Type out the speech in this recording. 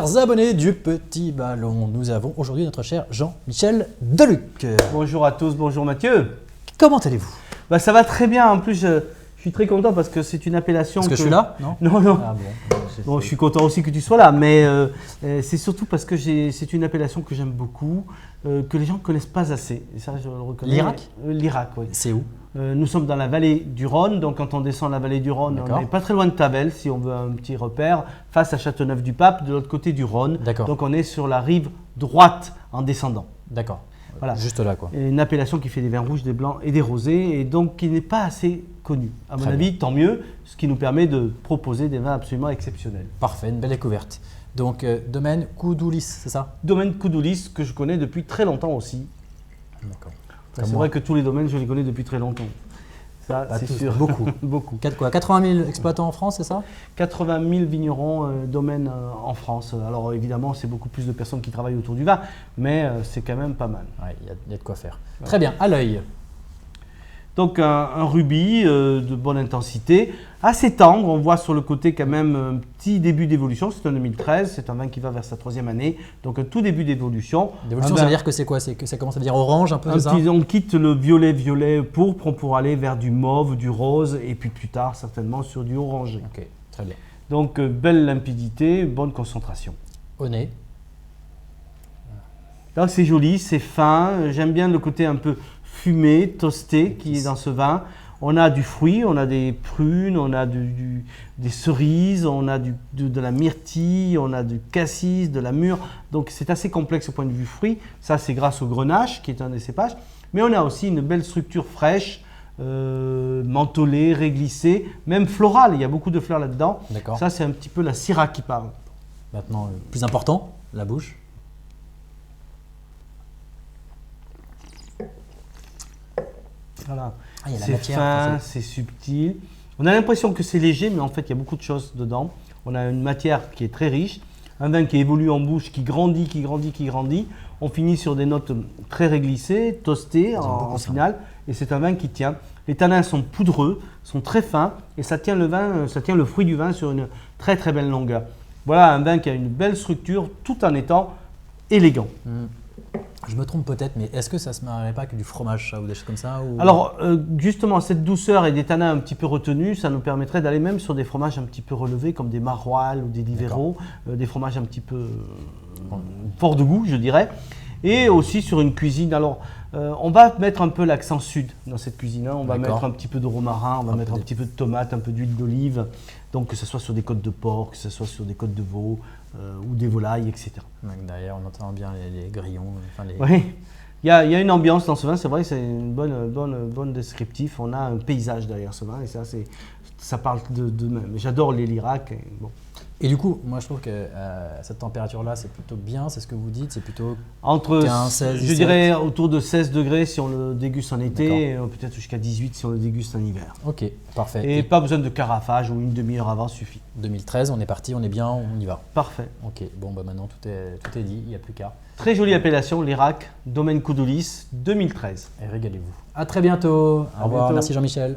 chers abonnés du Petit Ballon, nous avons aujourd'hui notre cher Jean-Michel Deluc. Bonjour à tous, bonjour Mathieu. Comment allez-vous? Ça va très bien, en plus je suis très content parce que c'est une appellation Parce que je suis là? Non. Non. Ah bon. Bon, je suis content aussi que tu sois là, mais c'est surtout parce que c'est une appellation que j'aime beaucoup, que les gens ne connaissent pas assez. Et ça, je le reconnais. L'Irak? L'Irak, oui. C'est où? Nous sommes dans la vallée du Rhône, donc quand on descend la vallée du Rhône, on n'est pas très loin de Tavel, si on veut un petit repère, face à Châteauneuf-du-Pape, de l'autre côté du Rhône. Donc on est sur la rive droite en descendant. D'accord. Voilà. Juste là, quoi. Et une appellation qui fait des vins rouges, des blancs et des rosés, et donc qui n'est pas assez connue. À mon avis, tant mieux, ce qui nous permet de proposer des vins absolument exceptionnels. Parfait, une belle découverte. Donc, domaine Koudoulis, c'est ça? Domaine Koudoulis, que je connais depuis très longtemps aussi. D'accord. C'est vrai que tous les domaines, je les connais depuis très longtemps. Ça, c'est sûr. Beaucoup. Beaucoup. 80 000 exploitants en France, c'est ça? 80 000 vignerons domaines en France. Alors évidemment, c'est beaucoup plus de personnes qui travaillent autour du vin, mais c'est quand même pas mal. Ouais, il y a de quoi faire. Ouais. Très bien, à l'œil. Donc un rubis de bonne intensité, assez tendre, on voit sur le côté quand même un petit début d'évolution, c'est un 2013, c'est un vin qui va vers sa 3e année, donc un tout début d'évolution. D'évolution, ça veut dire que c'est quoi? C'est que ça commence à devenir orange un peu, c'est ça? On quitte le violet pourpre pour aller vers du mauve, du rose et puis plus tard certainement sur du orangé. Ok, très bien. Donc belle limpidité, bonne concentration. Au nez. Donc c'est joli, c'est fin, j'aime bien le côté un peu fumé, toasté qui est dans ce vin. On a du fruit, on a des prunes, on a des cerises, on a de la myrtille, on a du cassis, de la mûre. Donc c'est assez complexe au point de vue fruit. Ça c'est grâce au grenache qui est un des cépages. Mais on a aussi une belle structure fraîche, mentholée, réglissée, même florale. Il y a beaucoup de fleurs là-dedans. Ça c'est un petit peu la syrah qui parle. Maintenant, le plus important, la bouche. Voilà. Ah, c'est fin, c'est subtil. On a l'impression que c'est léger, mais en fait, il y a beaucoup de choses dedans. On a une matière qui est très riche, un vin qui évolue en bouche, qui grandit, qui grandit, qui grandit. On finit sur des notes très réglissées, toastées en finale, et c'est un vin qui tient. Les tanins sont poudreux, sont très fins, et ça tient le fruit du vin sur une très très belle longueur. Voilà un vin qui a une belle structure, tout en étant élégant. Je me trompe peut-être, mais est-ce que ça se marierait pas avec du fromage ça, ou des choses comme ça ou... Alors, justement, cette douceur et des tanins un petit peu retenus, ça nous permettrait d'aller même sur des fromages un petit peu relevés, comme des maroilles ou des Livero, des fromages un petit peu fort de goût, je dirais. Et aussi sur une cuisine. Alors, on va mettre un peu l'accent sud dans cette cuisine. On va mettre un petit peu de romarin, on va mettre un petit peu de tomate, un peu d'huile d'olive. Donc, que ce soit sur des côtes de porc, que ce soit sur des côtes de veau ou des volailles, etc. D'ailleurs, on entend bien les grillons. Oui, il y a une ambiance dans ce vin, c'est vrai, c'est une bonne descriptif. On a un paysage derrière ce vin et ça parle de même. J'adore l'Irak. Bon. Et du coup, moi je trouve que cette température-là, c'est plutôt bien, c'est ce que vous dites, c'est plutôt entre 15, 16, je dirais autour de 16 degrés si on le déguste en été, et peut-être jusqu'à 18 si on le déguste en hiver. Ok, parfait. Et pas besoin de carafage ou une demi-heure avant suffit. 2013, on est parti, on est bien, on y va. Parfait. Ok, bon bah maintenant tout est dit, il n'y a plus qu'à. Très jolie appellation, l'Irak, domaine Koudoulis, 2013. Et régalez-vous. À très bientôt. Au revoir, merci Jean-Michel.